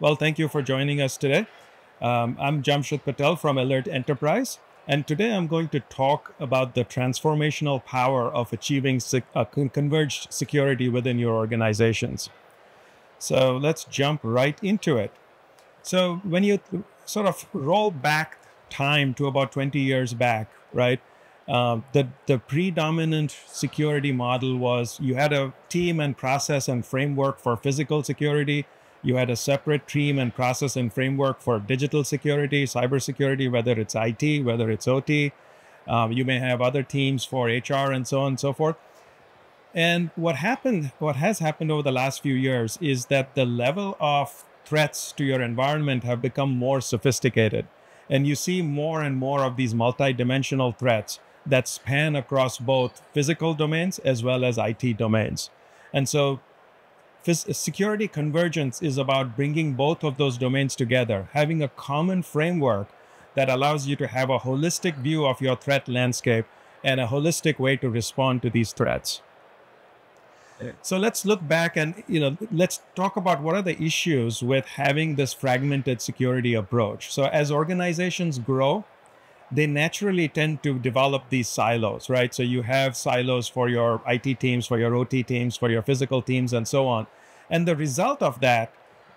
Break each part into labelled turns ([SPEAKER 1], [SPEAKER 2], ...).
[SPEAKER 1] Well, thank you for joining us today. I'm Jamshid Patel from Alert Enterprise, and today I'm going to talk about the transformational power of achieving converged security within your organizations. So let's jump right into it. So when you sort of roll back time to about 20 years back, right? The predominant security model was you had a team and process and framework for physical security. You had a separate team and process and framework for digital security, cybersecurity, whether it's IT, whether it's OT. You may have other teams for HR and so on and so forth. And what has happened over the last few years is that the level of threats to your environment have become more sophisticated. And you see more and more of these multidimensional threats that span across both physical domains as well as IT domains. And so security convergence is about bringing both of those domains together, having a common framework that allows you to have a holistic view of your threat landscape and a holistic way to respond to these threats. So let's look back and let's talk about what are the issues with having this fragmented security approach. So as organizations grow, they naturally tend to develop these silos, right? So you have silos for your IT teams, for your OT teams, for your physical teams, and so on. And the result of that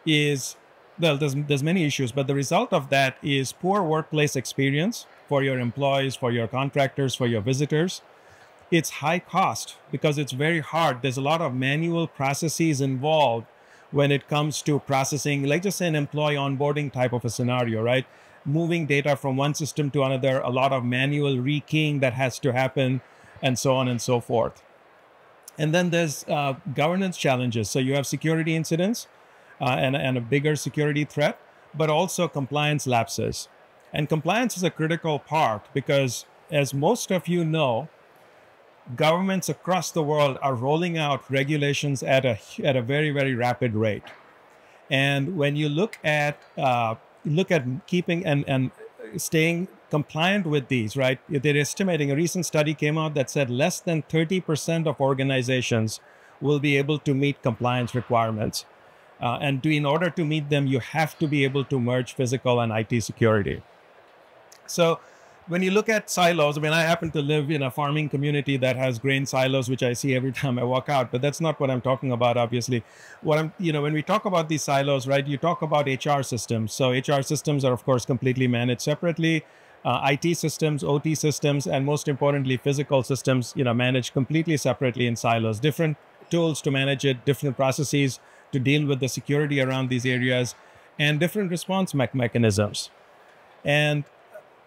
[SPEAKER 1] is, well, there's many issues, but the result of that is poor workplace experience for your employees, for your contractors, for your visitors. It's high cost because it's very hard. There's a lot of manual processes involved when it comes to processing, like just an employee onboarding type of a scenario, right? Moving data from one system to another, a lot of manual rekeying that has to happen, and so on and so forth. And then there's governance challenges. So you have security incidents and a bigger security threat, but also compliance lapses. And compliance is a critical part because, as most of you know, governments across the world are rolling out regulations at a very, very rapid rate. And when you look at keeping and staying compliant with these, right? They're estimating, a recent study came out that said less than 30% of organizations will be able to meet compliance requirements. In order to meet them, you have to be able to merge physical and IT security. So when you look at silos, I mean, I happen to live in a farming community that has grain silos, which I see every time I walk out, but that's not what I'm talking about, obviously. When we talk about these silos, right, you talk about HR systems. So HR systems are, of course, completely managed separately. IT systems, OT systems, and most importantly, physical systems, managed completely separately in silos. Different tools to manage it, different processes to deal with the security around these areas, and different response mechanisms. And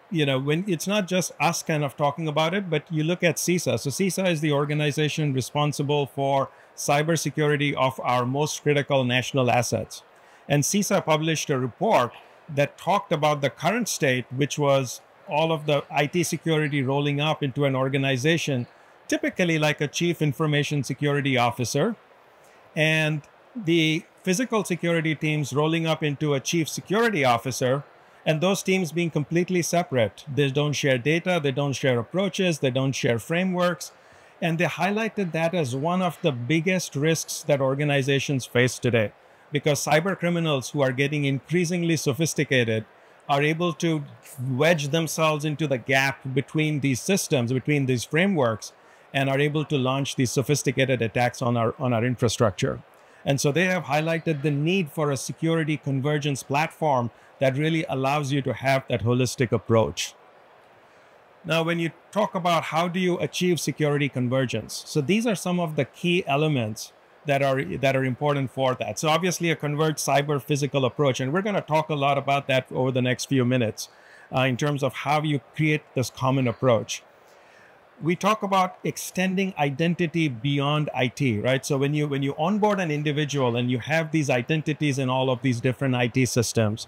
[SPEAKER 1] when it's not just us kind of talking about it, but you look at CISA. So CISA is the organization responsible for cybersecurity of our most critical national assets. And CISA published a report that talked about the current state, which was all of the IT security rolling up into an organization, typically like a chief information security officer, and the physical security teams rolling up into a chief security officer, and those teams being completely separate. They don't share data, they don't share approaches, they don't share frameworks. And they highlighted that as one of the biggest risks that organizations face today, because cyber criminals who are getting increasingly sophisticated are able to wedge themselves into the gap between these systems, between these frameworks, and are able to launch these sophisticated attacks on our infrastructure. And so they have highlighted the need for a security convergence platform that really allows you to have that holistic approach. Now, when you talk about how do you achieve security convergence, so these are some of the key elements that are important for that. So obviously a converged cyber physical approach, and we're going to talk a lot about that over the next few minutes in terms of how you create this common approach. We talk about extending identity beyond IT, right? So when you onboard an individual and you have these identities in all of these different IT systems,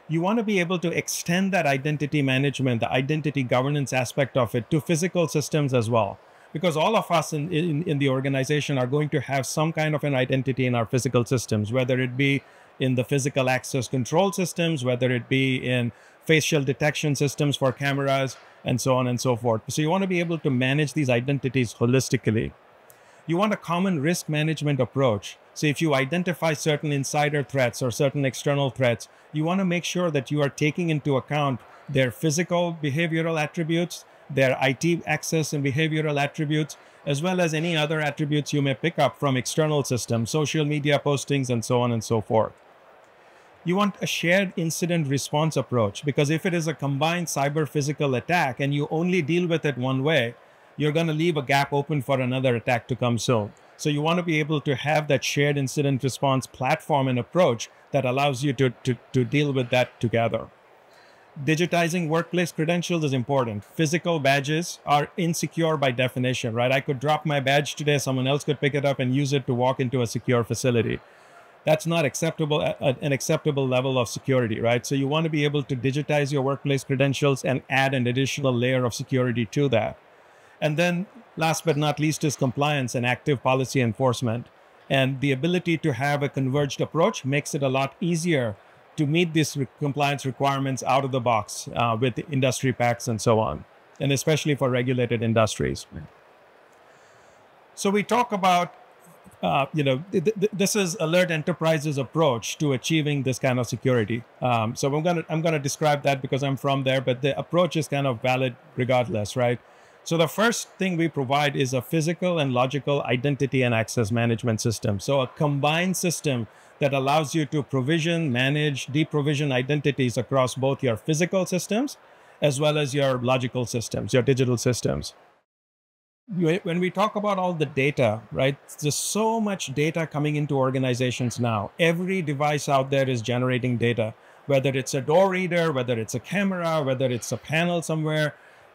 [SPEAKER 1] you want to be able to extend that identity management, the identity governance aspect of it, to physical systems as well. Because all of us in the organization are going to have some kind of an identity in our physical systems, whether it be in the physical access control systems, whether it be in facial detection systems for cameras, and so on and so forth. So you want to be able to manage these identities holistically. You want a common risk management approach. So if you identify certain insider threats or certain external threats, you want to make sure that you are taking into account their physical behavioral attributes, their IT access and behavioral attributes, as well as any other attributes you may pick up from external systems, social media postings, and so on and so forth. You want a shared incident response approach, because if it is a combined cyber physical attack and you only deal with it one way, you're going to leave a gap open for another attack to come soon. So you want to be able to have that shared incident response platform and approach that allows you to deal with that together. Digitizing workplace credentials is important. Physical badges are insecure by definition, right? I could drop my badge today, someone else could pick it up and use it to walk into a secure facility. That's not acceptable, an acceptable level of security, right? So you want to be able to digitize your workplace credentials and add an additional layer of security to that. And then last but not least is compliance and active policy enforcement. And the ability to have a converged approach makes it a lot easier to meet these compliance requirements out of the box with industry packs and so on, and especially for regulated industries. So we talk about, this is Alert Enterprises' approach to achieving this kind of security. So I'm gonna describe that because I'm from there, but the approach is kind of valid regardless, right? So the first thing we provide is a physical and logical identity and access management system. So a combined system that allows you to provision, manage, deprovision identities across both your physical systems as well as your logical systems, your digital systems. When we talk about all the data, right, there's so much data coming into organizations now. Every device out there is generating data, whether it's a door reader, whether it's a camera, whether it's a panel somewhere.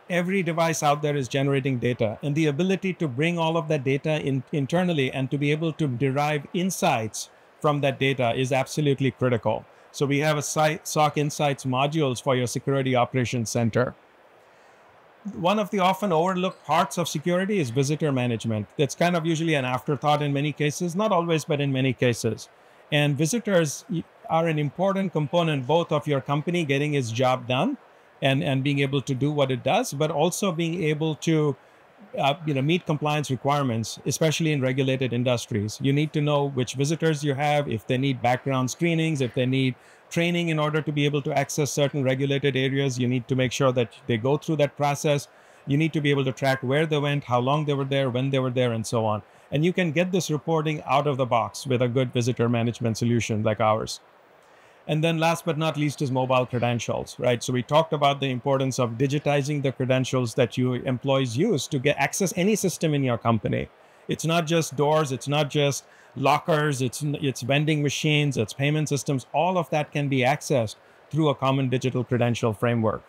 [SPEAKER 1] Every device out there is generating data, and the ability to bring all of that data internally and to be able to derive insights from that data is absolutely critical. So we have a SOC Insights modules for your Security Operations Center. One of the often overlooked parts of security is visitor management. That's kind of usually an afterthought in many cases, not always, but in many cases. And visitors are an important component both of your company getting its job done and being able to do what it does, but also being able to meet compliance requirements, especially in regulated industries. You need to know which visitors you have, if they need background screenings, if they need training in order to be able to access certain regulated areas. You need to make sure that they go through that process. You need to be able to track where they went, how long they were there, when they were there, and so on. And you can get this reporting out of the box with a good visitor management solution like ours. And then last but not least is mobile credentials, right? So we talked about the importance of digitizing the credentials that your employees use to get access any system in your company. It's not just doors, it's not just lockers, it's vending machines, it's payment systems. All of that can be accessed through a common digital credential framework.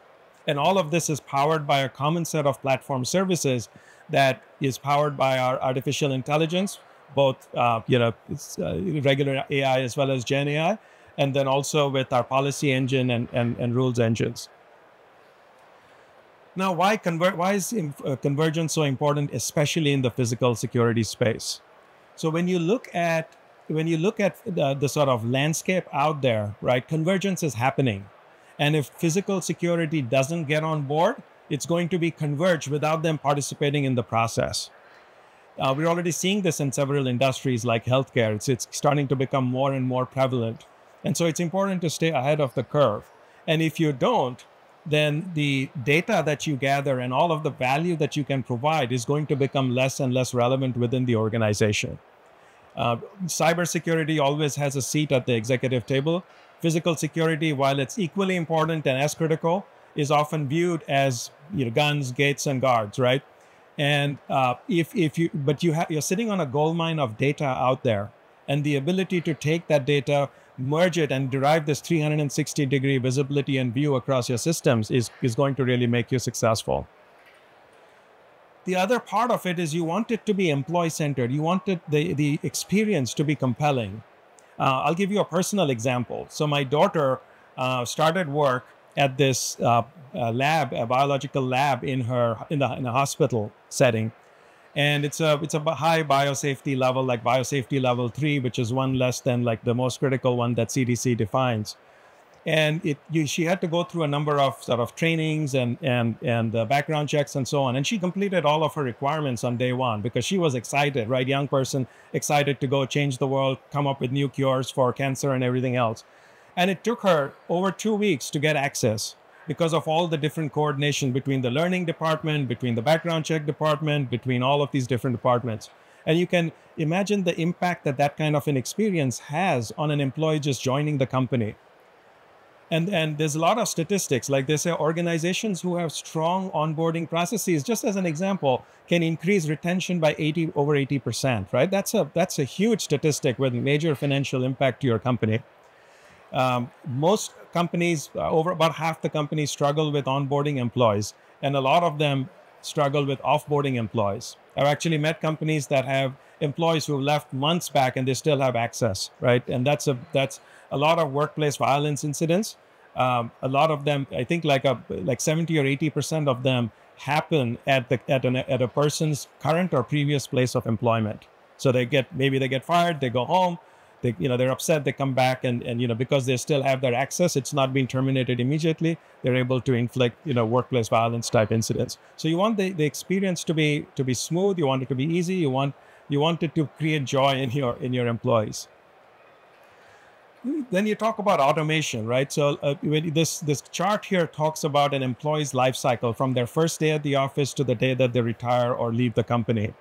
[SPEAKER 1] And all of this is powered by a common set of platform services that is powered by our artificial intelligence, both regular AI as well as Gen AI, and then also with our policy engine and rules engines. Now, why is convergence so important, especially in the physical security space? So when you look at the sort of landscape out there, right, convergence is happening. And if physical security doesn't get on board, it's going to be converged without them participating in the process. We're already seeing this in several industries like healthcare. It's starting to become more and more prevalent. And so it's important to stay ahead of the curve. And if you don't, then the data that you gather and all of the value that you can provide is going to become less and less relevant within the organization. Cybersecurity always has a seat at the executive table. Physical security, while it's equally important and as critical, is often viewed as guns, gates, and guards, right? And you're sitting on a goldmine of data out there, and the ability to take that data, merge it, and derive this 360-degree visibility and view across your systems is going to really make you successful. The other part of it is you want it to be employee-centered. You want the experience to be compelling. I'll give you a personal example. So my daughter started work at this lab, a biological lab in a hospital setting. And it's a high biosafety level, like biosafety level 3, which is one less than like the most critical one that CDC defines. And she had to go through a number of sort of trainings and background checks and so on. And she completed all of her requirements on day one because she was excited, right? Young person excited to go change the world, come up with new cures for cancer and everything else. And it took her over 2 weeks to get access because of all the different coordination between the learning department, between the background check department, between all of these different departments. And you can imagine the impact that that kind of an experience has on an employee just joining the company. And there's a lot of statistics, like they say organizations who have strong onboarding processes, just as an example, can increase retention by over 80%, right? That's a huge statistic with major financial impact to your company. Most companies, over about half the companies, struggle with onboarding employees, and a lot of them struggle with offboarding employees. I've actually met companies that have employees who left months back and they still have access, right? And that's a lot of workplace violence incidents. A lot of them, I think, like 70 or 80% of them happen at a person's current or previous place of employment. So maybe they get fired, they go home, they're upset, they come back, and because they still have their access, it's not being terminated immediately. They're able to inflict workplace violence type incidents. So you want the experience to be smooth. You want it to be easy. You want it to create joy in your employees. Then you talk about automation, right? So this chart here talks about an employee's life cycle from their first day at the office to the day that they retire or leave the company.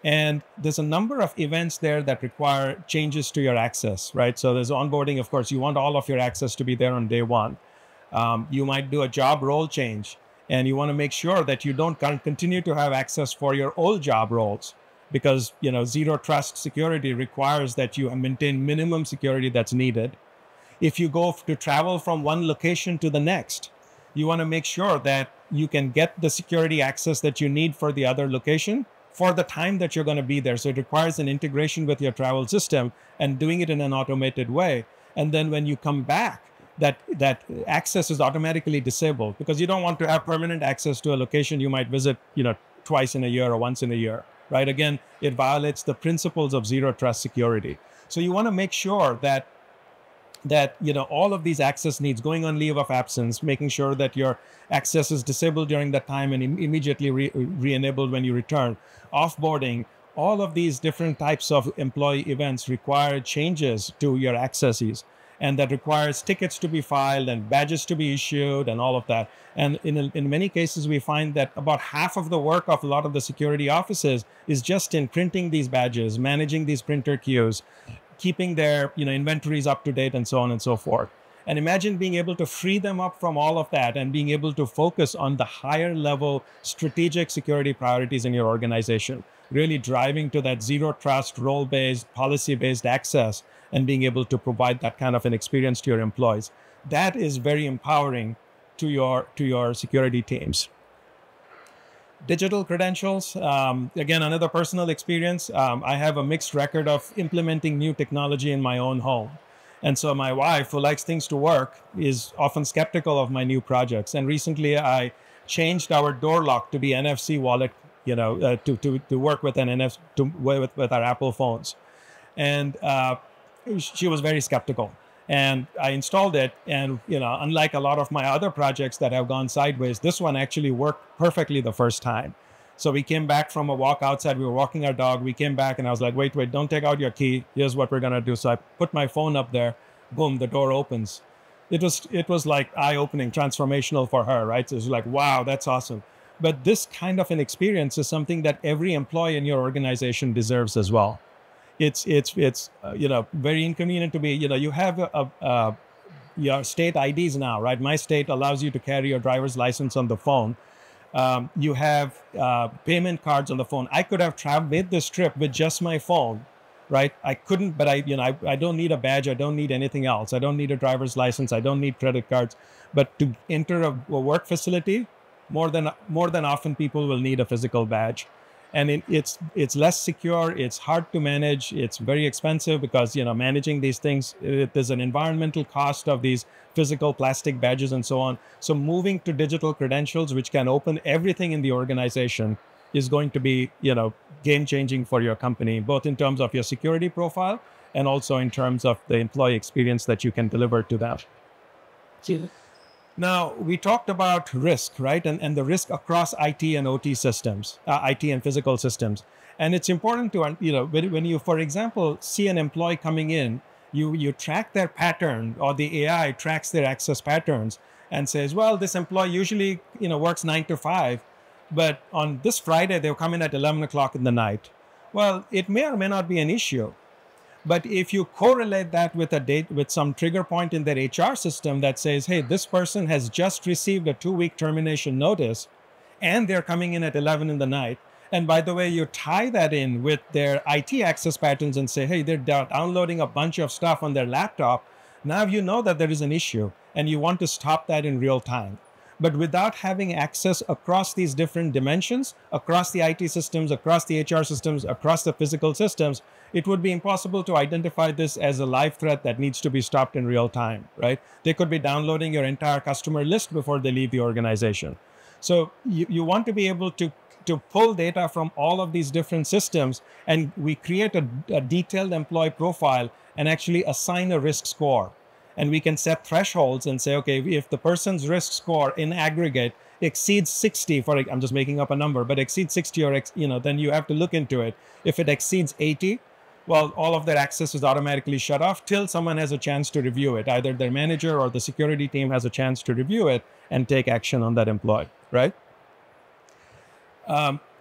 [SPEAKER 1] And there's a number of events there that require changes to your access, right? So there's onboarding, of course. You want all of your access to be there on day one. You might do a job role change, and you want to make sure that you don't continue to have access for your old job roles, because zero trust security requires that you maintain minimum security that's needed. If you go to travel from one location to the next, you want to make sure that you can get the security access that you need for the other location for the time that you're going to be there. So it requires an integration with your travel system and doing it in an automated way. And then when you come back, that access is automatically disabled, because you don't want to have permanent access to a location you might visit, twice in a year or once in a year. Right? Again, it violates the principles of zero trust security. So you want to make sure that all of these access needs, going on leave of absence, making sure that your access is disabled during that time and immediately re-enabled when you return, offboarding, all of these different types of employee events require changes to your accesses. And that requires tickets to be filed and badges to be issued and all of that. And in many cases, we find that about half of the work of a lot of the security offices is just in printing these badges, managing these printer queues, keeping their inventories up to date, and so on and so forth. And imagine being able to free them up from all of that and being able to focus on the higher level strategic security priorities in your organization, really driving to that zero trust, role-based, policy-based access, and being able to provide that kind of an experience to your employees. That is very empowering to your security teams. Digital credentials, again, another personal experience. I have a mixed record of implementing new technology in my own home. And so my wife, who likes things to work, is often skeptical of my new projects. And recently I changed our door lock to be NFC wallet, to work with with our Apple phones. And she was very skeptical. And I installed it, and unlike a lot of my other projects that have gone sideways, this one actually worked perfectly the first time. So we came back from a walk outside. We were walking our dog. We came back, and I was like, wait, don't take out your key. Here's what we're going to do. So I put my phone up there. Boom, the door opens. It was like eye-opening, transformational for her, right? So it was like, wow, that's awesome. But this kind of an experience is something that every employee in your organization deserves as well. It's very inconvenient to be, you have your state IDs now, right? My state allows you to carry your driver's license on the phone. You have payment cards on the phone. I could have made this trip with just my phone, right? I couldn't, but I don't need a badge. I don't need anything else. I don't need a driver's license. I don't need credit cards. But to enter a work facility, more than often people will need a physical badge. And it's less secure. It's hard to manage. It's very expensive because, managing these things, there's an environmental cost of these physical plastic badges and so on. So moving to digital credentials, which can open everything in the organization, is going to be, game changing for your company, both in terms of your security profile and also in terms of the employee experience that you can deliver to them. Now, we talked about risk, right? And the risk across IT and OT systems, IT and physical systems. And it's important to, when you, for example, see an employee coming in, you track their pattern, or the AI tracks their access patterns and says, well, this employee usually, works 9 to 5, but on this Friday, they'll come in at 11 o'clock in the night. Well, it may or may not be an issue. But if you correlate that with a date, with some trigger point in their HR system that says, hey, this person has just received a 2-week termination notice and they're coming in at 11 in the night. And by the way, you tie that in with their IT access patterns and say, hey, they're downloading a bunch of stuff on their laptop. Now you know that there is an issue and you want to stop that in real time. But without having access across these different dimensions, across the IT systems, across the HR systems, across the physical systems, it would be impossible to identify this as a live threat that needs to be stopped in real time, right? They could be downloading your entire customer list before they leave the organization. So you want to be able to pull data from all of these different systems, and we create a detailed employee profile and actually assign a risk score. And we can set thresholds and say, okay, if the person's risk score in aggregate exceeds 60, I'm just making up a number, but exceeds 60 or, then you have to look into it. If it exceeds 80, well, all of their access is automatically shut off till someone has a chance to review it. Either their manager or the security team has a chance to review it and take action on that employee, right?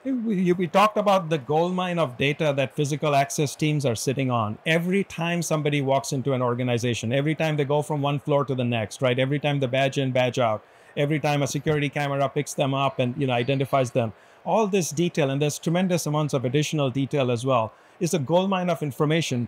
[SPEAKER 1] We talked about the goldmine of data that physical access teams are sitting on. Every time somebody walks into an organization, every time they go from one floor to the next, right? Every time they badge in, badge out, every time a security camera picks them up and identifies them, all this detail, and there's tremendous amounts of additional detail as well, is a goldmine of information.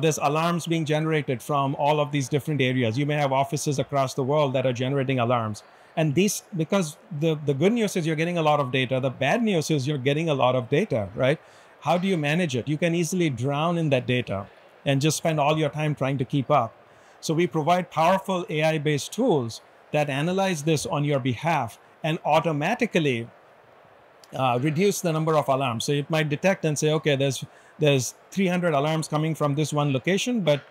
[SPEAKER 1] There's alarms being generated from all of these different areas. You may have offices across the world that are generating alarms. And these, because the good news is you're getting a lot of data. The bad news is you're getting a lot of data, right? How do you manage it? You can easily drown in that data and just spend all your time trying to keep up. So we provide powerful AI-based tools that analyze this on your behalf and automatically reduce the number of alarms. So it might detect and say, okay, there's 300 alarms coming from this one location, but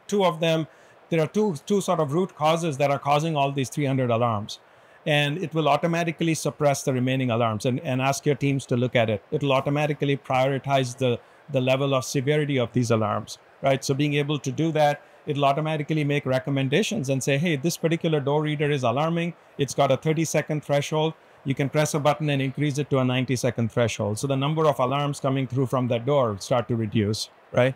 [SPEAKER 1] two of them, there are two sort of root causes that are causing all these 300 alarms. And it will automatically suppress the remaining alarms and ask your teams to look at it. It'll automatically prioritize the level of severity of these alarms, right? So being able to do that, it'll automatically make recommendations and say, hey, this particular door reader is alarming. It's got a 30-second threshold. You can press a button and increase it to a 90-second threshold. So the number of alarms coming through from that door start to reduce, right?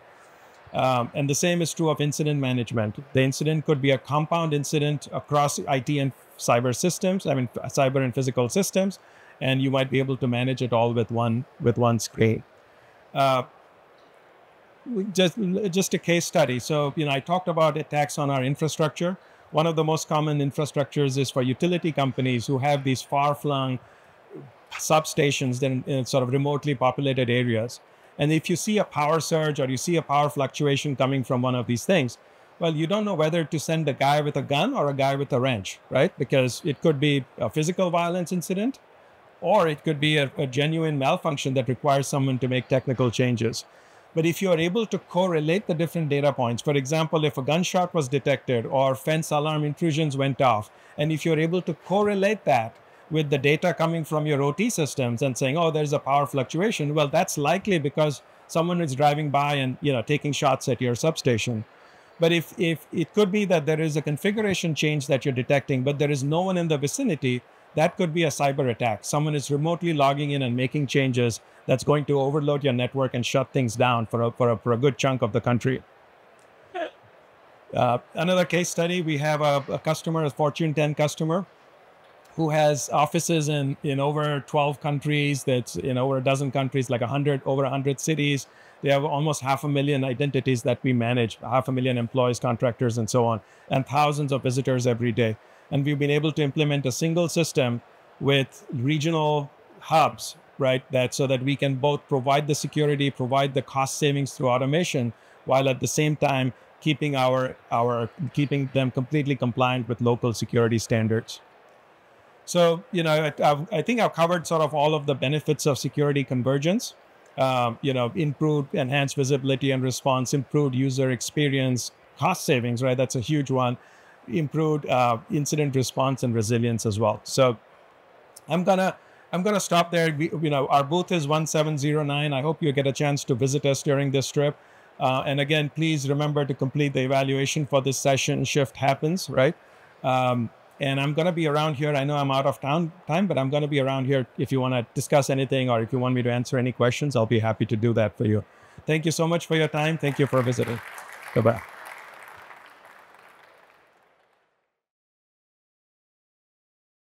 [SPEAKER 1] And the same is true of incident management. The incident could be a compound incident across IT and cyber systems, cyber and physical systems, and you might be able to manage it all with one screen. Just a case study. So, I talked about attacks on our infrastructure. One of the most common infrastructures is for utility companies who have these far-flung substations in sort of remotely populated areas. And if you see a power surge or you see a power fluctuation coming from one of these things, well, you don't know whether to send a guy with a gun or a guy with a wrench, right? Because it could be a physical violence incident, or it could be a genuine malfunction that requires someone to make technical changes. But if you are able to correlate the different data points, for example, if a gunshot was detected or fence alarm intrusions went off, and if you're able to correlate that with the data coming from your OT systems and saying, oh, there's a power fluctuation, well, that's likely because someone is driving by and taking shots at your substation. But if it could be that there is a configuration change that you're detecting, but there is no one in the vicinity, that could be a cyber attack. Someone is remotely logging in and making changes that's going to overload your network and shut things down for a good chunk of the country. Another case study, we have a customer, a Fortune 10 customer, who has offices in over 12 countries, that's in over a dozen countries, like over 100 cities. They have almost 500,000 identities that we manage, 500,000 employees, contractors, and so on, and thousands of visitors every day. And we've been able to implement a single system with regional hubs, right? So that we can both provide the security, provide the cost savings through automation, while at the same time keeping keeping them completely compliant with local security standards. So, I think I've covered sort of all of the benefits of security convergence. Improved, enhanced visibility and response, improved user experience, cost savings, right? That's a huge one. improved incident response and resilience as well. So I'm gonna stop there. Our booth is 1709. I hope you get a chance to visit us during this trip. And again, please remember to complete the evaluation for this session. Shift happens, right? And I'm going to be around here. I know I'm out of time, but I'm going to be around here if you want to discuss anything or if you want me to answer any questions. I'll be happy to do that for you. Thank you so much for your time. Thank you for visiting. Bye-bye.